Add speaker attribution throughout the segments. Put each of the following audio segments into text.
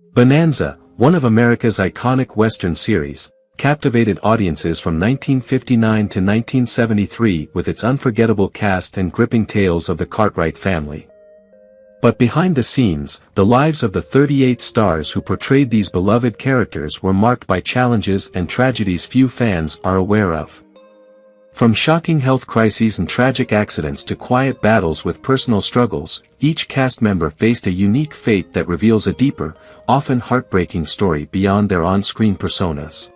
Speaker 1: Bonanza, one of America's iconic Western series, captivated audiences from 1959 to 1973 with its unforgettable cast and gripping tales of the Cartwright family. But behind the scenes, the lives of the 38 stars who portrayed these beloved characters were marked by challenges and tragedies few fans are aware of. From shocking health crises and tragic accidents to quiet battles with personal struggles, each cast member faced a unique fate that reveals a deeper, often heartbreaking story beyond their on-screen personas.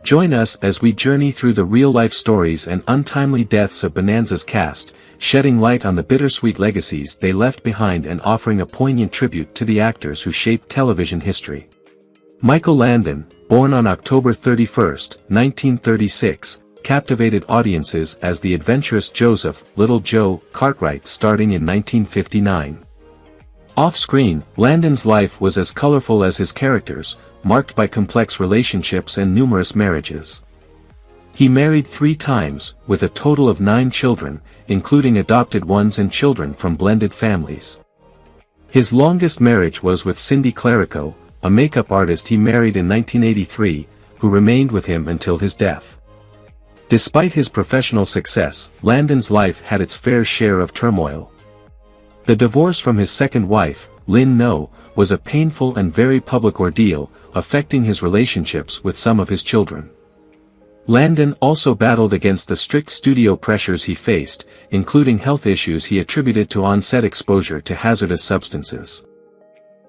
Speaker 1: Join us as we journey through the real-life stories and untimely deaths of Bonanza's cast, shedding light on the bittersweet legacies they left behind and offering a poignant tribute to the actors who shaped television history. Michael Landon, born on October 31, 1936, captivated audiences as the adventurous Joseph, Little Joe, Cartwright starting in 1959. Off-screen, Landon's life was as colorful as his characters, marked by complex relationships and numerous marriages. He married 3 times, with a total of 9 children, including adopted ones and children from blended families. His longest marriage was with Cindy Clerico, a makeup artist he married in 1983, who remained with him until his death. Despite his professional success, Landon's life had its fair share of turmoil. The divorce from his second wife, Lynn No, was a painful and very public ordeal, affecting his relationships with some of his children. Landon also battled against the strict studio pressures he faced, including health issues he attributed to on-set exposure to hazardous substances.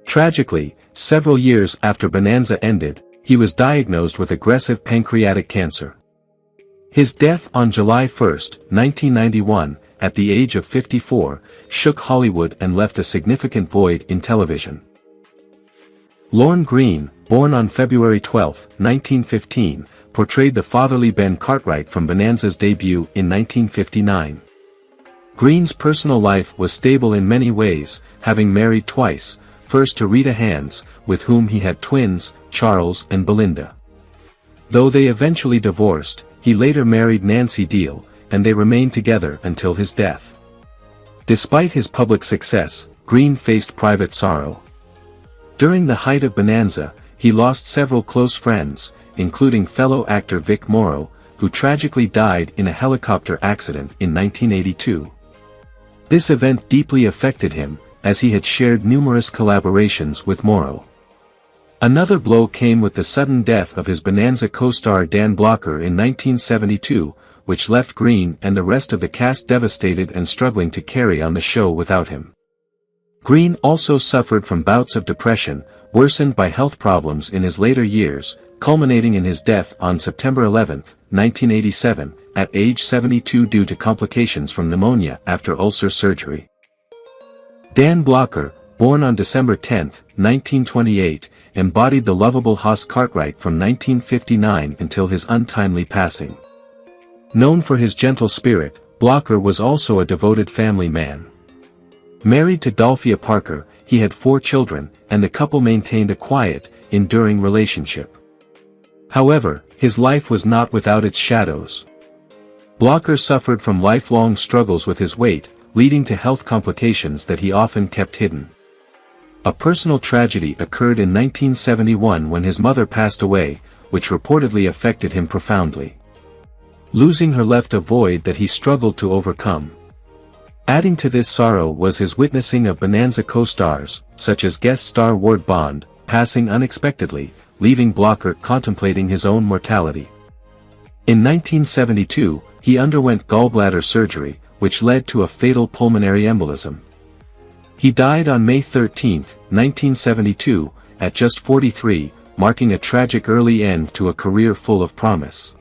Speaker 1: Tragically, several years after Bonanza ended, he was diagnosed with aggressive pancreatic cancer. His death on July 1, 1991, at the age of 54, shook Hollywood and left a significant void in television. Lorne Greene, born on February 12, 1915, portrayed the fatherly Ben Cartwright from Bonanza's debut in 1959. Greene's personal life was stable in many ways, having married twice, first to Rita Hands, with whom he had twins, Charles and Belinda. Though they eventually divorced, he later married Nancy Teal, and they remained together until his death. Despite his public success, Greene faced private sorrow. During the height of Bonanza, he lost several close friends, including fellow actor Vic Morrow, who tragically died in a helicopter accident in 1982. This event deeply affected him, as he had shared numerous collaborations with Morrow. Another blow came with the sudden death of his Bonanza co-star Dan Blocker in 1972, which left Greene and the rest of the cast devastated and struggling to carry on the show without him. Greene also suffered from bouts of depression, worsened by health problems in his later years, culminating in his death on September 11, 1987, at age 72 due to complications from pneumonia after ulcer surgery. Dan Blocker, born on December 10, 1928, embodied the lovable Hoss Cartwright from 1959 until his untimely passing. Known for his gentle spirit, Blocker was also a devoted family man. Married to Dolphia Parker, he had 4 children, and the couple maintained a quiet, enduring relationship. However, his life was not without its shadows. Blocker suffered from lifelong struggles with his weight, leading to health complications that he often kept hidden. A personal tragedy occurred in 1971 when his mother passed away, which reportedly affected him profoundly. Losing her left a void that he struggled to overcome. Adding to this sorrow was his witnessing of Bonanza co-stars, such as guest star Ward Bond, passing unexpectedly, leaving Blocker contemplating his own mortality. In 1972, he underwent gallbladder surgery, which led to a fatal pulmonary embolism. He died on May 13, 1972, at just 43, marking a tragic early end to a career full of promise.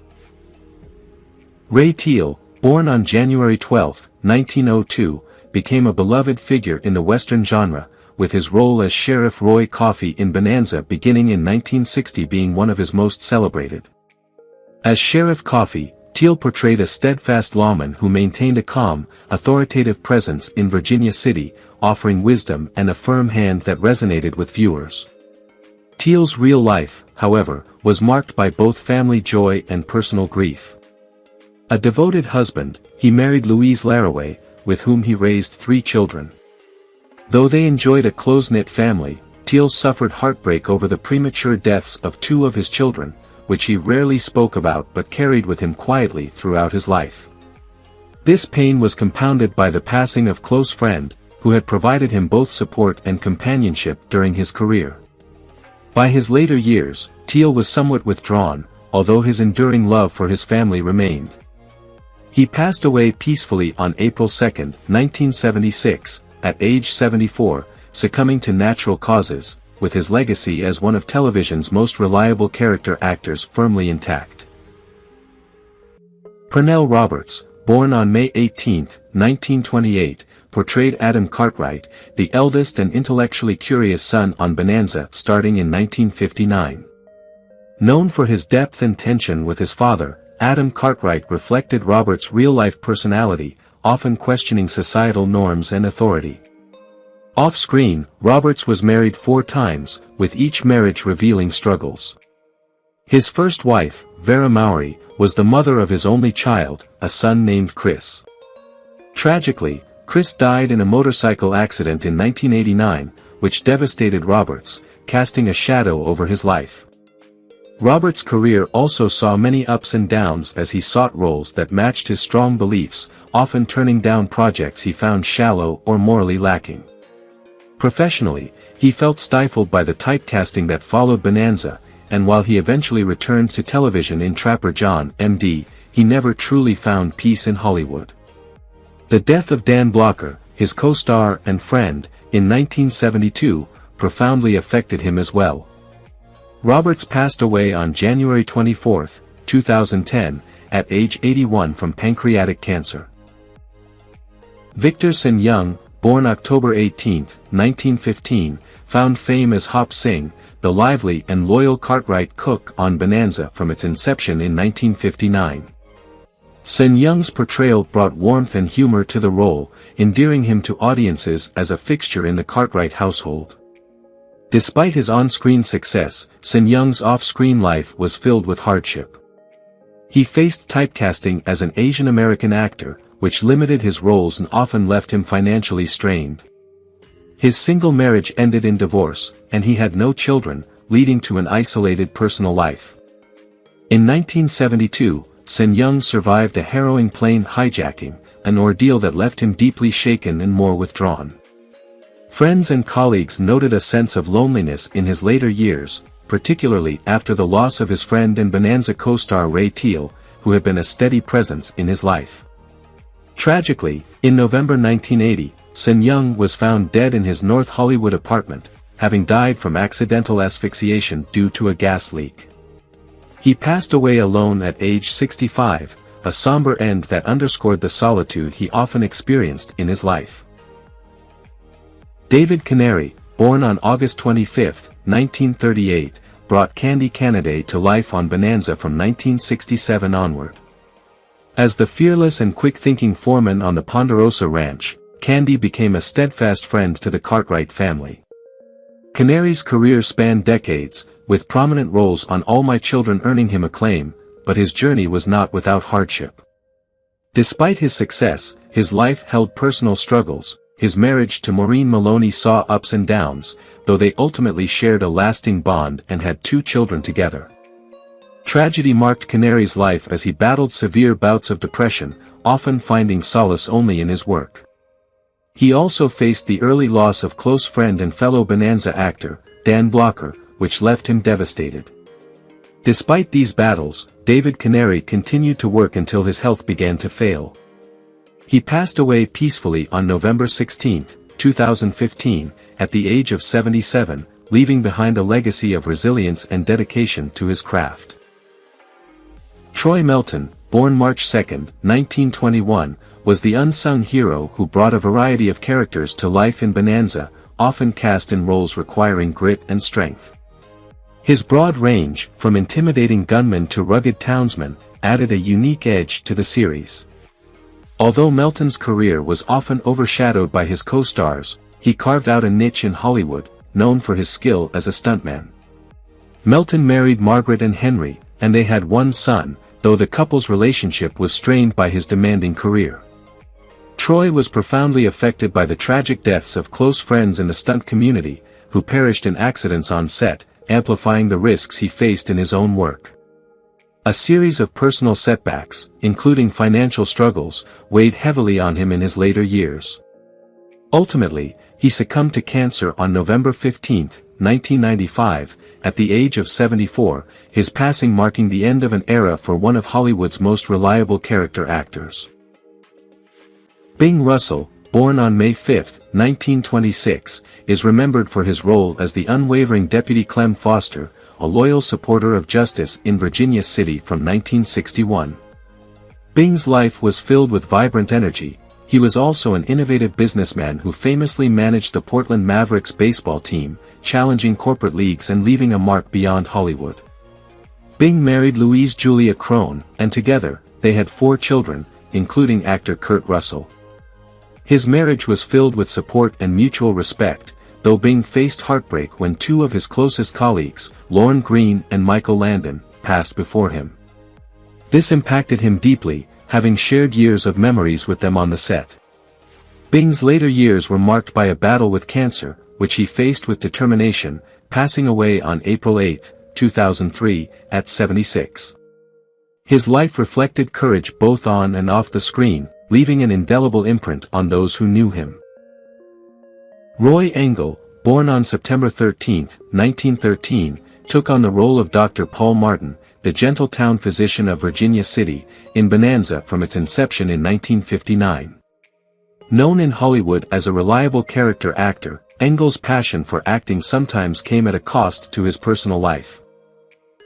Speaker 1: Ray Teal, born on January 12, 1902, became a beloved figure in the Western genre, with his role as Sheriff Roy Coffey in Bonanza beginning in 1960 being one of his most celebrated. As Sheriff Coffey, Teal portrayed a steadfast lawman who maintained a calm, authoritative presence in Virginia City, offering wisdom and a firm hand that resonated with viewers. Teal's real life, however, was marked by both family joy and personal grief. A devoted husband, he married Louise Laraway, with whom he raised 3 children. Though they enjoyed a close-knit family, Teal suffered heartbreak over the premature deaths of two of his children, which he rarely spoke about but carried with him quietly throughout his life. This pain was compounded by the passing of a close friend, who had provided him both support and companionship during his career. By his later years, Teal was somewhat withdrawn, although his enduring love for his family remained. He passed away peacefully on April 2, 1976, at age 74, succumbing to natural causes, with his legacy as one of television's most reliable character actors firmly intact. Pernell Roberts, born on May 18, 1928, portrayed Adam Cartwright, the eldest and intellectually curious son on Bonanza starting in 1959. Known for his depth and tension with his father, Adam Cartwright reflected Roberts' real-life personality, often questioning societal norms and authority. Off-screen, Roberts was married 4 times, with each marriage revealing struggles. His first wife, Vera Mowry, was the mother of his only child, a son named Chris. Tragically, Chris died in a motorcycle accident in 1989, which devastated Roberts, casting a shadow over his life. Roberts' career also saw many ups and downs as he sought roles that matched his strong beliefs, often turning down projects he found shallow or morally lacking. Professionally, he felt stifled by the typecasting that followed Bonanza, and while he eventually returned to television in Trapper John, M.D., he never truly found peace in Hollywood. The death of Dan Blocker, his co-star and friend, in 1972, profoundly affected him as well. Roberts passed away on January 24, 2010, at age 81 from pancreatic cancer. Victor Sun Young, born October 18, 1915, found fame as Hop Sing, the lively and loyal Cartwright cook on Bonanza from its inception in 1959. Sun Young's portrayal brought warmth and humor to the role, endearing him to audiences as a fixture in the Cartwright household. Despite his on-screen success, Sun Young's off-screen life was filled with hardship. He faced typecasting as an Asian American actor, which limited his roles and often left him financially strained. His single marriage ended in divorce, and he had no children, leading to an isolated personal life. In 1972, Sun Young survived a harrowing plane hijacking, an ordeal that left him deeply shaken and more withdrawn. Friends and colleagues noted a sense of loneliness in his later years, particularly after the loss of his friend and Bonanza co-star Ray Teal, who had been a steady presence in his life. Tragically, in November 1980, Sun Young was found dead in his North Hollywood apartment, having died from accidental asphyxiation due to a gas leak. He passed away alone at age 65, a somber end that underscored the solitude he often experienced in his life. David Canary, born on August 25, 1938, brought Candy Canada to life on Bonanza from 1967 onward. As the fearless and quick-thinking foreman on the Ponderosa Ranch, Candy became a steadfast friend to the Cartwright family. Canary's career spanned decades, with prominent roles on All My Children earning him acclaim, but his journey was not without hardship. Despite his success, his life held personal struggles. His marriage to Maureen Maloney saw ups and downs, though they ultimately shared a lasting bond and had 2 children together. Tragedy marked Canary's life as he battled severe bouts of depression, often finding solace only in his work. He also faced the early loss of close friend and fellow Bonanza actor, Dan Blocker, which left him devastated. Despite these battles, David Canary continued to work until his health began to fail. He passed away peacefully on November 16, 2015, at the age of 77, leaving behind a legacy of resilience and dedication to his craft. Troy Melton, born March 2, 1921, was the unsung hero who brought a variety of characters to life in Bonanza, often cast in roles requiring grit and strength. His broad range, from intimidating gunman to rugged townsman, added a unique edge to the series. Although Melton's career was often overshadowed by his co-stars, he carved out a niche in Hollywood, known for his skill as a stuntman. Melton married Margaret and Henry, and they had 1 son, though the couple's relationship was strained by his demanding career. Troy was profoundly affected by the tragic deaths of close friends in the stunt community, who perished in accidents on set, amplifying the risks he faced in his own work. A series of personal setbacks, including financial struggles, weighed heavily on him in his later years. Ultimately, he succumbed to cancer on November 15, 1995, at the age of 74, his passing marking the end of an era for one of Hollywood's most reliable character actors. Bing Russell, born on May 5, 1926, is remembered for his role as the unwavering Deputy Clem Foster, a loyal supporter of justice in Virginia City from 1961. Bing's life was filled with vibrant energy. He was also an innovative businessman who famously managed the Portland Mavericks baseball team, challenging corporate leagues and leaving a mark beyond Hollywood. Bing married Louise Julia Crone, and together, they had 4 children, including actor Kurt Russell. His marriage was filled with support and mutual respect, though Bing faced heartbreak when 2 of his closest colleagues, Lorne Greene and Michael Landon, passed before him. This impacted him deeply, having shared years of memories with them on the set. Bing's later years were marked by a battle with cancer, which he faced with determination, passing away on April 8, 2003, at 76. His life reflected courage both on and off the screen, leaving an indelible imprint on those who knew him. Roy Engel, born on September 13, 1913, took on the role of Dr. Paul Martin, the gentle town physician of Virginia City, in Bonanza from its inception in 1959. Known in Hollywood as a reliable character actor, Engel's passion for acting sometimes came at a cost to his personal life.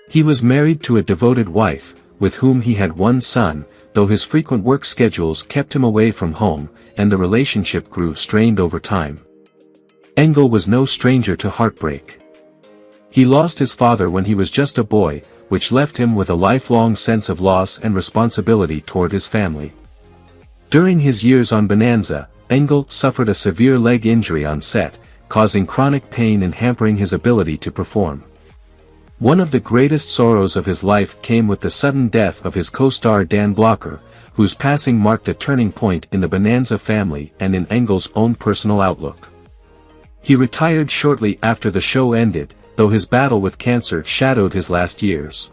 Speaker 1: He was married to a devoted wife, with whom he had 1 son, though his frequent work schedules kept him away from home, and the relationship grew strained over time. Engel was no stranger to heartbreak. He lost his father when he was just a boy, which left him with a lifelong sense of loss and responsibility toward his family. During his years on Bonanza, Engel suffered a severe leg injury on set, causing chronic pain and hampering his ability to perform. One of the greatest sorrows of his life came with the sudden death of his co-star Dan Blocker, whose passing marked a turning point in the Bonanza family and in Engel's own personal outlook. He retired shortly after the show ended, though his battle with cancer shadowed his last years.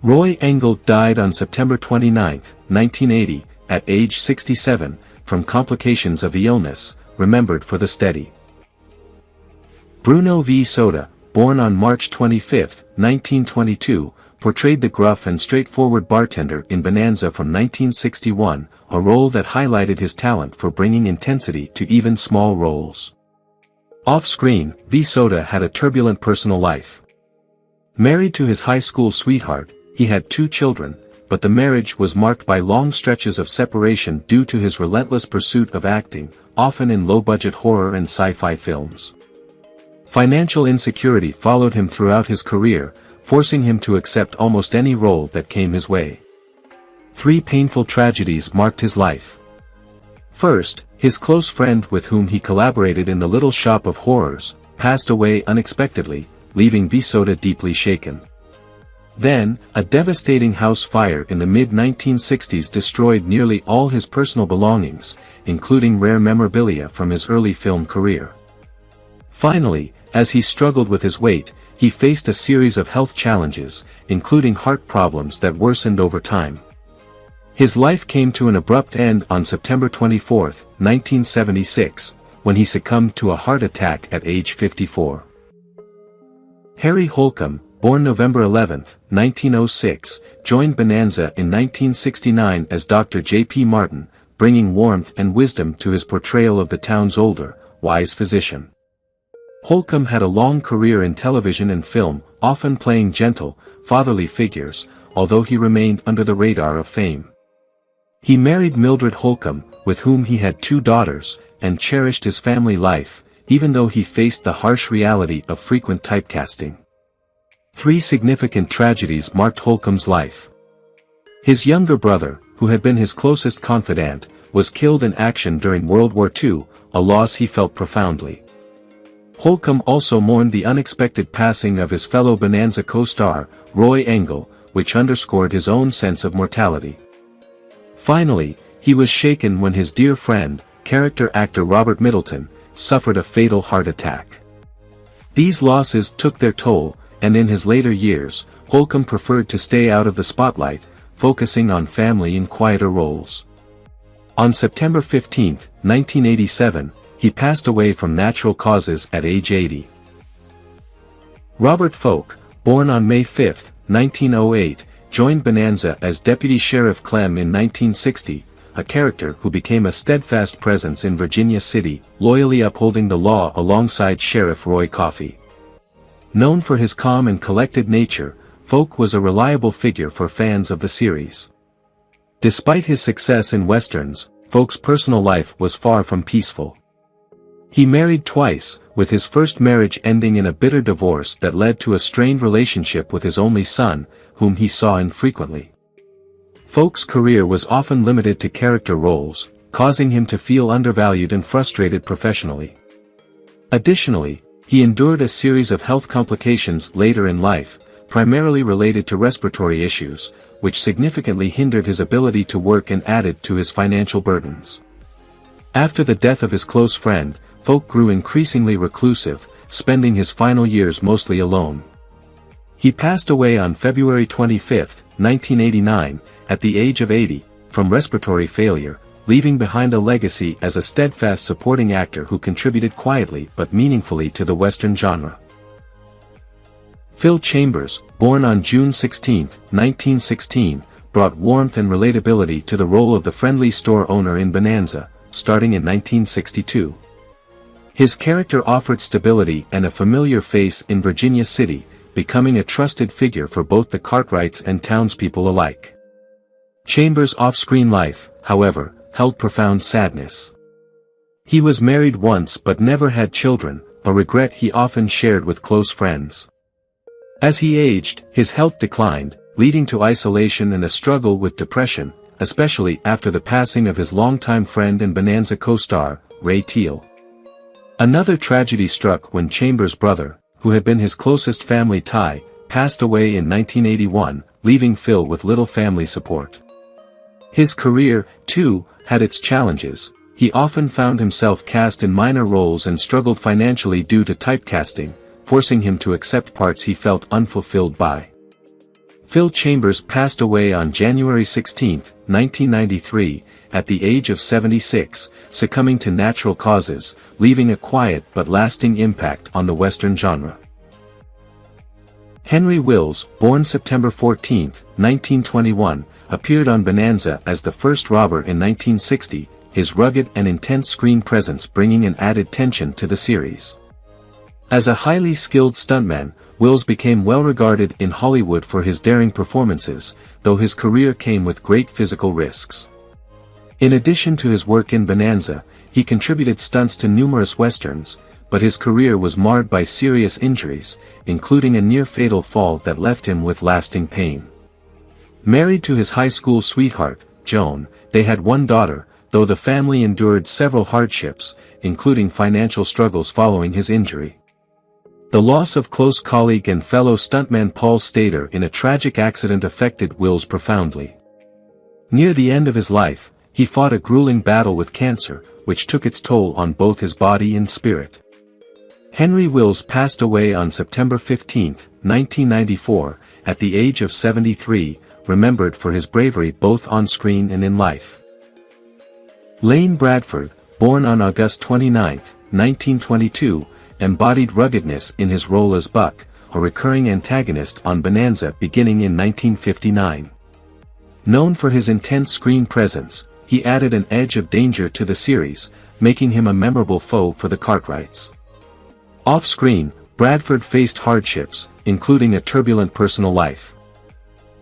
Speaker 1: Roy Engel died on September 29, 1980, at age 67, from complications of the illness, remembered for the steady. Bruno Voda, born on March 25, 1922, portrayed the gruff and straightforward bartender in Bonanza from 1961, a role that highlighted his talent for bringing intensity to even small roles. Off-screen, Voda had a turbulent personal life. Married to his high school sweetheart, he had 2 children, but the marriage was marked by long stretches of separation due to his relentless pursuit of acting, often in low-budget horror and sci-fi films. Financial insecurity followed him throughout his career, forcing him to accept almost any role that came his way. 3 painful tragedies marked his life. First, his close friend with whom he collaborated in The Little Shop of Horrors, passed away unexpectedly, leaving Voda deeply shaken. Then, a devastating house fire in the mid-1960s destroyed nearly all his personal belongings, including rare memorabilia from his early film career. Finally, as he struggled with his weight, he faced a series of health challenges, including heart problems that worsened over time. His life came to an abrupt end on September 24, 1976, when he succumbed to a heart attack at age 54. Harry Hulham, born November 11, 1906, joined Bonanza in 1969 as Dr. J.P. Martin, bringing warmth and wisdom to his portrayal of the town's older, wise physician. Hulham had a long career in television and film, often playing gentle, fatherly figures, although he remained under the radar of fame. He married Mildred Hulham, with whom he had 2 daughters, and cherished his family life, even though he faced the harsh reality of frequent typecasting. 3 significant tragedies marked Hulham's life. His younger brother, who had been his closest confidant, was killed in action during World War II, a loss he felt profoundly. Hulham also mourned the unexpected passing of his fellow Bonanza co-star, Roy Engel, which underscored his own sense of mortality. Finally, he was shaken when his dear friend, character actor Robert Middleton, suffered a fatal heart attack. These losses took their toll, and in his later years, Hulham preferred to stay out of the spotlight, focusing on family and quieter roles. On September 15, 1987, he passed away from natural causes at age 80. Robbert Folk, born on May 5, 1908, joined Bonanza as Deputy Sheriff Clem in 1960, a character who became a steadfast presence in Virginia City, loyally upholding the law alongside Sheriff Roy Coffey. Known for his calm and collected nature, Folk was a reliable figure for fans of the series. Despite his success in westerns, Folk's personal life was far from peaceful. He married twice, with his first marriage ending in a bitter divorce that led to a strained relationship with his only son, whom he saw infrequently. Folk's career was often limited to character roles, causing him to feel undervalued and frustrated professionally. Additionally, he endured a series of health complications later in life, primarily related to respiratory issues, which significantly hindered his ability to work and added to his financial burdens. After the death of his close friend, Folk grew increasingly reclusive, spending his final years mostly alone. He passed away on February 25, 1989, at the age of 80, from respiratory failure, leaving behind a legacy as a steadfast supporting actor who contributed quietly but meaningfully to the Western genre. Phil Chambers, born on June 16, 1916, brought warmth and relatability to the role of the friendly store owner in Bonanza, starting in 1962. His character offered stability and a familiar face in Virginia City, becoming a trusted figure for both the Cartwrights and townspeople alike. Chambers' off-screen life, however, held profound sadness. He was married once but never had children, a regret he often shared with close friends. As he aged, his health declined, leading to isolation and a struggle with depression, especially after the passing of his longtime friend and Bonanza co-star, Teal. Another tragedy struck when Chambers' brother, who had been his closest family tie, passed away in 1981, leaving Phil with little family support. His career, too, had its challenges. He often found himself cast in minor roles and struggled financially due to typecasting, forcing him to accept parts he felt unfulfilled by. Phil Chambers passed away on January 16, 1993, at the age of 76, succumbing to natural causes, leaving a quiet but lasting impact on the Western genre. Henry Wills, born September 14, 1921, appeared on Bonanza as the first robber in 1960, his rugged and intense screen presence bringing an added tension to the series. As a highly skilled stuntman, Wills became well regarded in Hollywood for his daring performances, though his career came with great physical risks. In addition to his work in Bonanza, he contributed stunts to numerous westerns, but his career was marred by serious injuries, including a near-fatal fall that left him with lasting pain. Married to his high school sweetheart, Joan, they had one daughter, though the family endured several hardships, including financial struggles following his injury. The loss of close colleague and fellow stuntman Paul Stader in a tragic accident affected Wills profoundly. Near the end of his life, he fought a grueling battle with cancer, which took its toll on both his body and spirit. Henry Wills passed away on September 15, 1994, at the age of 73, remembered for his bravery both on screen and in life. Lane Bradford, born on August 29, 1922, embodied ruggedness in his role as Buck, a recurring antagonist on Bonanza beginning in 1959. Known for his intense screen presence, he added an edge of danger to the series, making him a memorable foe for the Cartwrights. Off-screen, Bradford faced hardships, including a turbulent personal life.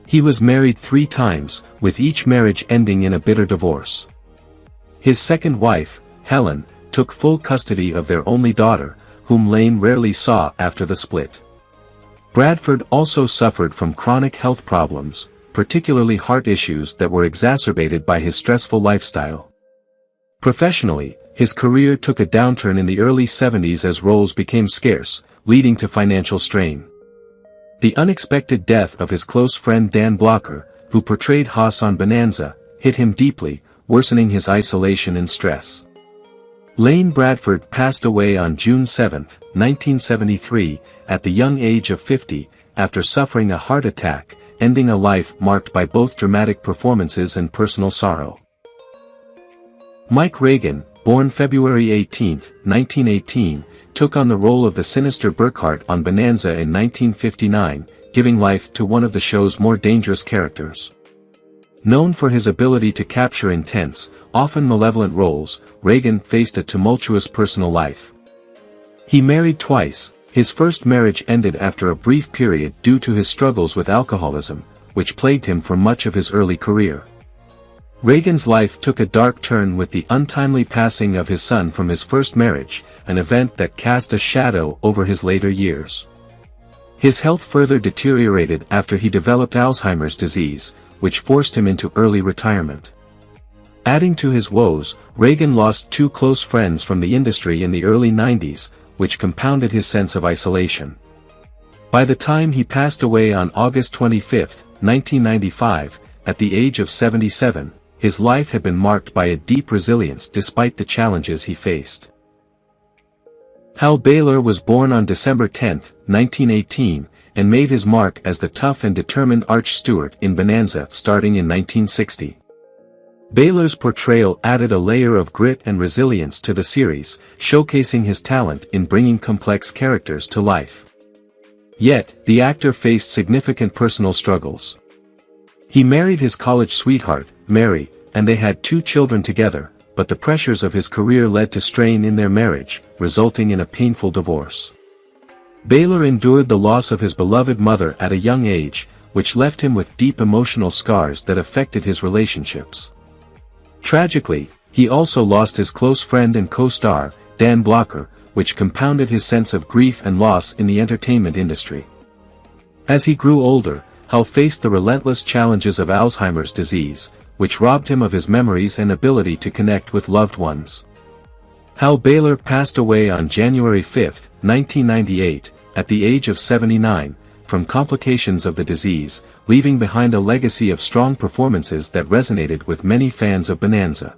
Speaker 1: He was married 3 times, with each marriage ending in a bitter divorce. His second wife, Helen, took full custody of their only daughter, whom Lane rarely saw after the split. Bradford also suffered from chronic health problems, particularly heart issues that were exacerbated by his stressful lifestyle. Professionally, his career took a downturn in the early 70s as roles became scarce, leading to financial strain. The unexpected death of his close friend Dan Blocker, who portrayed Haas on Bonanza, hit him deeply, worsening his isolation and stress. Lane Bradford passed away on June 7, 1973, at the young age of 50, after suffering a heart attack, ending a life marked by both dramatic performances and personal sorrow. Mike Reagan, born February 18, 1918, took on the role of the sinister Burkhart on Bonanza in 1959, giving life to one of the show's more dangerous characters. Known for his ability to capture intense, often malevolent roles, Reagan faced a tumultuous personal life. He married twice. His first marriage ended after a brief period due to his struggles with alcoholism, which plagued him for much of his early career. Reagan's life took a dark turn with the untimely passing of his son from his first marriage, an event that cast a shadow over his later years. His health further deteriorated after he developed Alzheimer's disease, which forced him into early retirement. Adding to his woes, Reagan lost two close friends from the industry in the early 90s, which compounded his sense of isolation. By the time he passed away on August 25, 1995, at the age of 77, his life had been marked by a deep resilience despite the challenges he faced. Hal Baylor was born on December 10, 1918, and made his mark as the tough and determined Arch Stewart in Bonanza starting in 1960. Baylor's portrayal added a layer of grit and resilience to the series, showcasing his talent in bringing complex characters to life. Yet, the actor faced significant personal struggles. He married his college sweetheart, Mary, and they had 2 children together, but the pressures of his career led to strain in their marriage, resulting in a painful divorce. Baylor endured the loss of his beloved mother at a young age, which left him with deep emotional scars that affected his relationships. Tragically, he also lost his close friend and co-star, Dan Blocker, which compounded his sense of grief and loss in the entertainment industry. As he grew older, Hal faced the relentless challenges of Alzheimer's disease, which robbed him of his memories and ability to connect with loved ones. Hal Baylor passed away on January 5, 1998, at the age of 79, from complications of the disease, leaving behind a legacy of strong performances that resonated with many fans of Bonanza.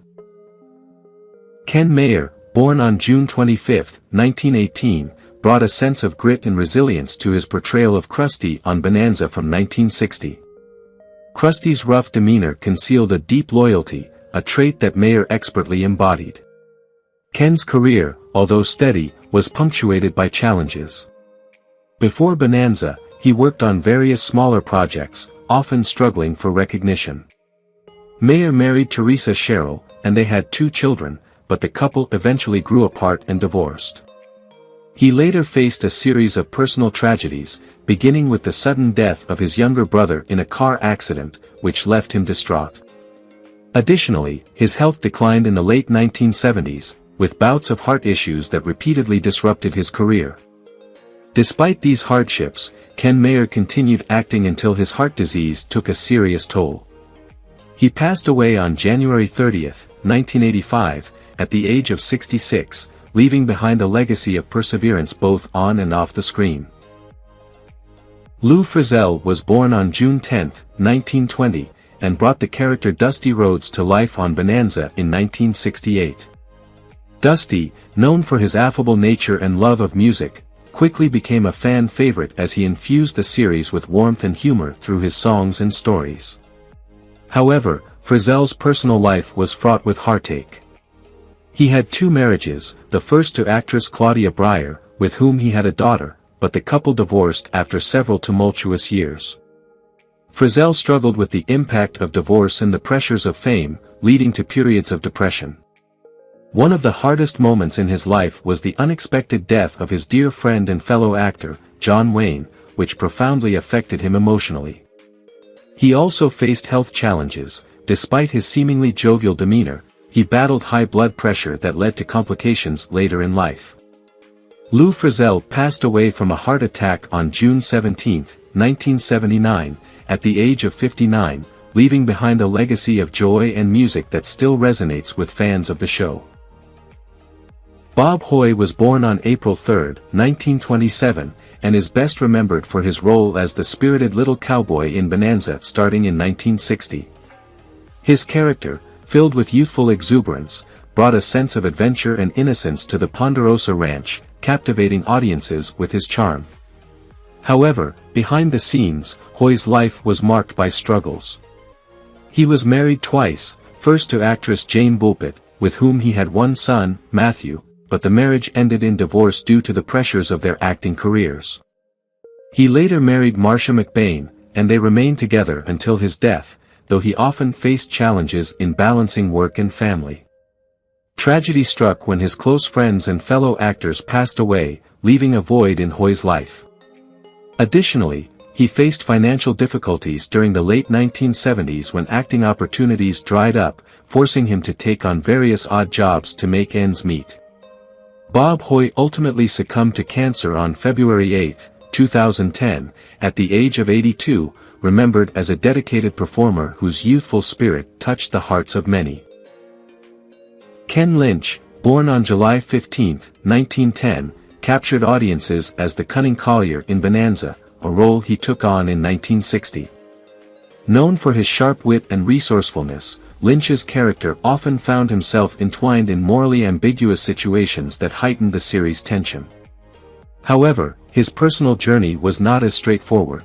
Speaker 1: Ken Mayer, born on June 25, 1918, brought a sense of grit and resilience to his portrayal of Krusty on Bonanza from 1960. Krusty's rough demeanor concealed a deep loyalty, a trait that Mayer expertly embodied. Ken's career, although steady, was punctuated by challenges. Before Bonanza, he worked on various smaller projects, often struggling for recognition. Mayer married Teresa Sherrill, and they had 2 children, but the couple eventually grew apart and divorced. He later faced a series of personal tragedies, beginning with the sudden death of his younger brother in a car accident, which left him distraught. Additionally, his health declined in the late 1970s, with bouts of heart issues that repeatedly disrupted his career. Despite these hardships, Ken Mayer continued acting until his heart disease took a serious toll. He passed away on January 30, 1985, at the age of 66, leaving behind a legacy of perseverance both on and off the screen. Lou Friselle was born on June 10, 1920, and brought the character Dusty Rhodes to life on Bonanza in 1968. Dusty, known for his affable nature and love of music, quickly became a fan favorite as he infused the series with warmth and humor through his songs and stories. However, Friselle's personal life was fraught with heartache. He had 2 marriages, the first to actress Claudia Breyer, with whom he had a daughter, but the couple divorced after several tumultuous years. Friselle struggled with the impact of divorce and the pressures of fame, leading to periods of depression. One of the hardest moments in his life was the unexpected death of his dear friend and fellow actor, John Wayne, which profoundly affected him emotionally. He also faced health challenges. Despite his seemingly jovial demeanor, he battled high blood pressure that led to complications later in life. Lou Friselle passed away from a heart attack on June 17, 1979, at the age of 59, leaving behind a legacy of joy and music that still resonates with fans of the show. Bob Hoye was born on April 3, 1927, and is best remembered for his role as the spirited little cowboy in Bonanza starting in 1960. His character, filled with youthful exuberance, brought a sense of adventure and innocence to the Ponderosa Ranch, captivating audiences with his charm. However, behind the scenes, Hoy's life was marked by struggles. He was married twice, first to actress Jane Bulpett, with whom he had one son, Matthew, but the marriage ended in divorce due to the pressures of their acting careers. He later married Marcia McBain, and they remained together until his death, though he often faced challenges in balancing work and family. Tragedy struck when his close friends and fellow actors passed away, leaving a void in Hoy's life. Additionally, he faced financial difficulties during the late 1970s when acting opportunities dried up, forcing him to take on various odd jobs to make ends meet. Bob Hoy ultimately succumbed to cancer on February 8, 2010, at the age of 82, remembered as a dedicated performer whose youthful spirit touched the hearts of many. Ken Lynch, born on July 15, 1910, captured audiences as the cunning collier in Bonanza, a role he took on in 1960. Known for his sharp wit and resourcefulness, Lynch's character often found himself entwined in morally ambiguous situations that heightened the series' tension. However, his personal journey was not as straightforward.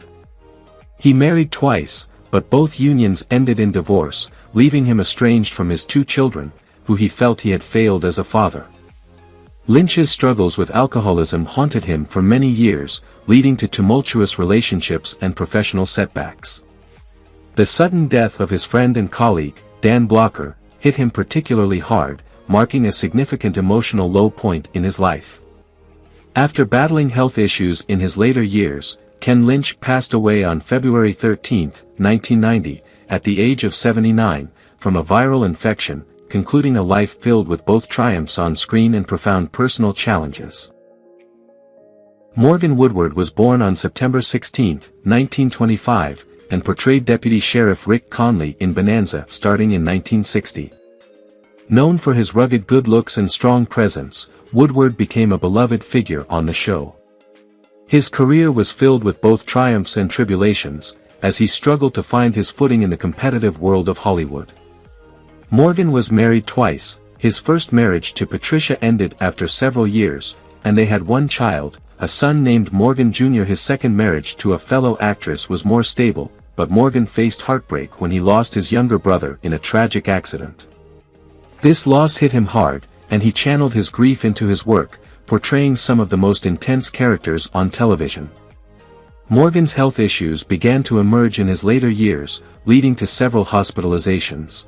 Speaker 1: He married twice, but both unions ended in divorce, leaving him estranged from his two children, who he felt he had failed as a father. Lynch's struggles with alcoholism haunted him for many years, leading to tumultuous relationships and professional setbacks. The sudden death of his friend and colleague, Dan Blocker, hit him particularly hard, marking a significant emotional low point in his life. After battling health issues in his later years, Ken Lynch passed away on February 13, 1990, at the age of 79, from a viral infection, concluding a life filled with both triumphs on screen and profound personal challenges. Morgan Woodward was born on September 16, 1925, and portrayed Deputy Sheriff Rick Conley in Bonanza starting in 1960. Known for his rugged good looks and strong presence, Woodward became a beloved figure on the show. His career was filled with both triumphs and tribulations, as he struggled to find his footing in the competitive world of Hollywood. Morgan was married twice. His first marriage to Patricia ended after several years, and they had one child, a son named Morgan Jr. His second marriage to a fellow actress was more stable, but Morgan faced heartbreak when he lost his younger brother in a tragic accident. This loss hit him hard, and he channeled his grief into his work, portraying some of the most intense characters on television. Morgan's health issues began to emerge in his later years, leading to several hospitalizations.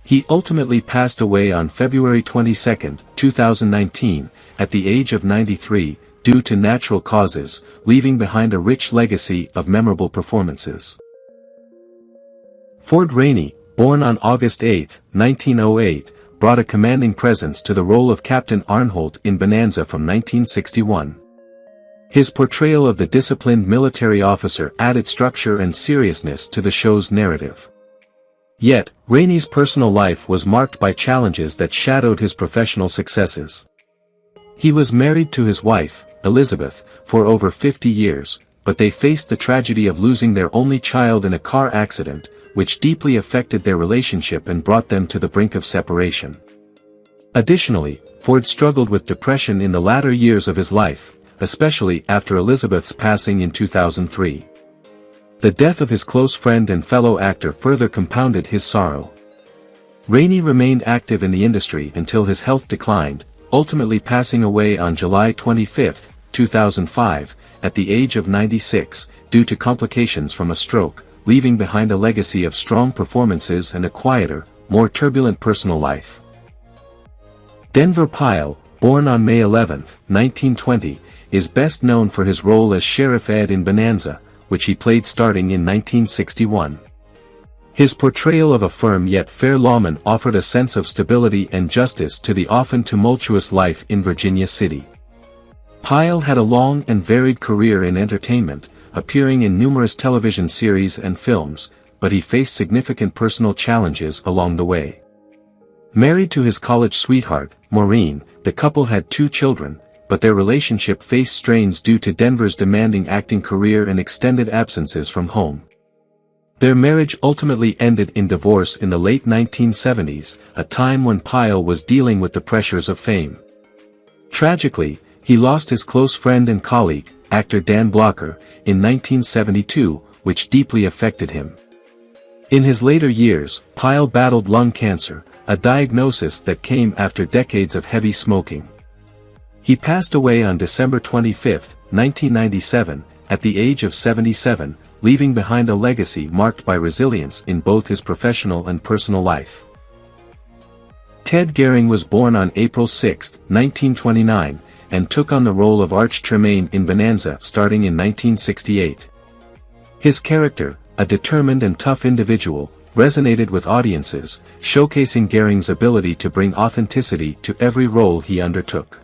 Speaker 1: He ultimately passed away on February 22, 2019, at the age of 93, due to natural causes, leaving behind a rich legacy of memorable performances. Ford Rainey, born on August 8, 1908, brought a commanding presence to the role of Captain Arnholt in Bonanza from 1961. His portrayal of the disciplined military officer added structure and seriousness to the show's narrative. Yet, Rainey's personal life was marked by challenges that shadowed his professional successes. He was married to his wife, Elizabeth, for over 50 years, but they faced the tragedy of losing their only child in a car accident, which deeply affected their relationship and brought them to the brink of separation. Additionally, Ford struggled with depression in the latter years of his life, especially after Elizabeth's passing in 2003. The death of his close friend and fellow actor further compounded his sorrow. Rainey remained active in the industry until his health declined, ultimately passing away on July 25, 2005, at the age of 96, due to complications from a stroke, leaving behind a legacy of strong performances and a quieter, more turbulent personal life. Denver Pyle, born on May 11, 1920, is best known for his role as Sheriff Ed in Bonanza, which he played starting in 1961. His portrayal of a firm yet fair lawman offered a sense of stability and justice to the often tumultuous life in Virginia City. Pyle had a long and varied career in entertainment, appearing in numerous television series and films, but he faced significant personal challenges along the way. Married to his college sweetheart, Maureen, the couple had 2 children, but their relationship faced strains due to Denver's demanding acting career and extended absences from home. Their marriage ultimately ended in divorce in the late 1970s, a time when Pyle was dealing with the pressures of fame. Tragically, he lost his close friend and colleague, actor Dan Blocker, in 1972, which deeply affected him. In his later years, Pyle battled lung cancer, a diagnosis that came after decades of heavy smoking. He passed away on December 25, 1997, at the age of 77, leaving behind a legacy marked by resilience in both his professional and personal life. Ted Garing was born on April 6, 1929, and took on the role of Arch Tremaine in Bonanza starting in 1968. His character, a determined and tough individual, resonated with audiences, showcasing Garing's ability to bring authenticity to every role he undertook.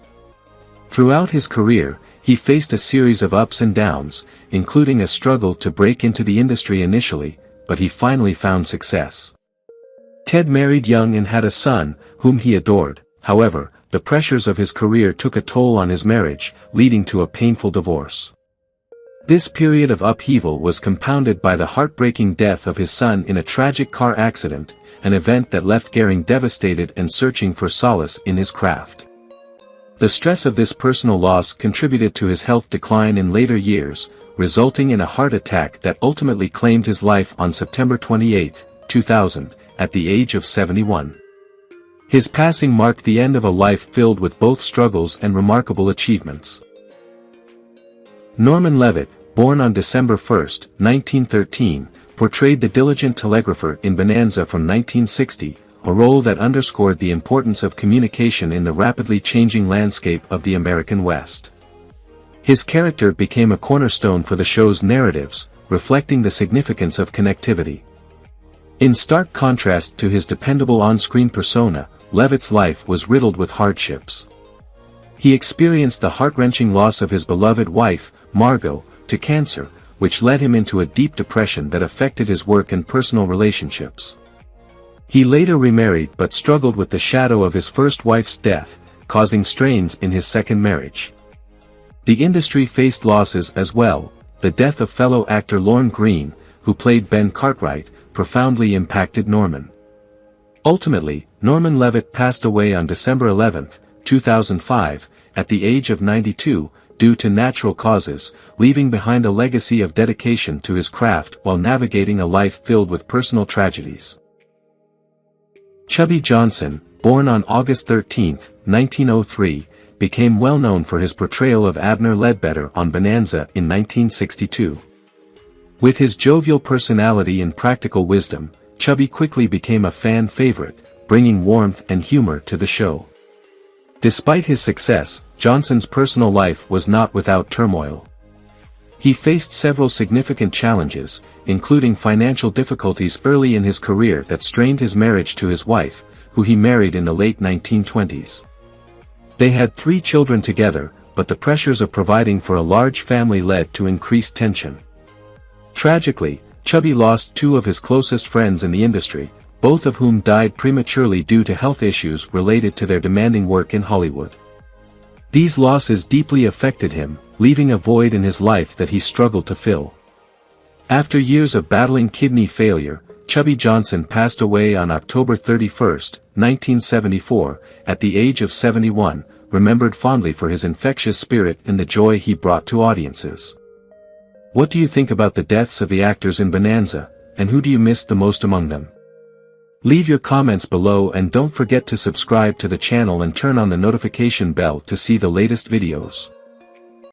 Speaker 1: Throughout his career, he faced a series of ups and downs, including a struggle to break into the industry initially, but he finally found success. Ted married young and had a son, whom he adored. However, the pressures of his career took a toll on his marriage, leading to a painful divorce. This period of upheaval was compounded by the heartbreaking death of his son in a tragic car accident, an event that left Garing devastated and searching for solace in his craft. The stress of this personal loss contributed to his health decline in later years, resulting in a heart attack that ultimately claimed his life on September 28, 2000, at the age of 71. His passing marked the end of a life filled with both struggles and remarkable achievements. Norman Levit, born on December 1, 1913, portrayed the diligent telegrapher in Bonanza from 1960, a role that underscored the importance of communication in the rapidly changing landscape of the American West. His character became a cornerstone for the show's narratives, reflecting the significance of connectivity. In stark contrast to his dependable on-screen persona, Levit's life was riddled with hardships. He experienced the heart-wrenching loss of his beloved wife, Margot, to cancer, which led him into a deep depression that affected his work and personal relationships. He later remarried but struggled with the shadow of his first wife's death, causing strains in his second marriage. The industry faced losses as well. The death of fellow actor Lorne Greene, who played Ben Cartwright, profoundly impacted Norman. Ultimately, Norman Levit passed away on December 11, 2005, at the age of 92, due to natural causes, leaving behind a legacy of dedication to his craft while navigating a life filled with personal tragedies. Chubby Johnson, born on August 13, 1903, became well known for his portrayal of Abner Ledbetter on Bonanza in 1962. With his jovial personality and practical wisdom, Chubby quickly became a fan favorite, bringing warmth and humor to the show. Despite his success, Johnson's personal life was not without turmoil. He faced several significant challenges, including financial difficulties early in his career that strained his marriage to his wife, who he married in the late 1920s. They had 3 children together, but the pressures of providing for a large family led to increased tension. Tragically, Chubby lost 2 of his closest friends in the industry, both of whom died prematurely due to health issues related to their demanding work in Hollywood. These losses deeply affected him, leaving a void in his life that he struggled to fill. After years of battling kidney failure, Chubby Johnson passed away on October 31, 1974, at the age of 71, remembered fondly for his infectious spirit and the joy he brought to audiences. What do you think about the deaths of the actors in Bonanza, and who do you miss the most among them? Leave your comments below and don't forget to subscribe to the channel and turn on the notification bell to see the latest videos.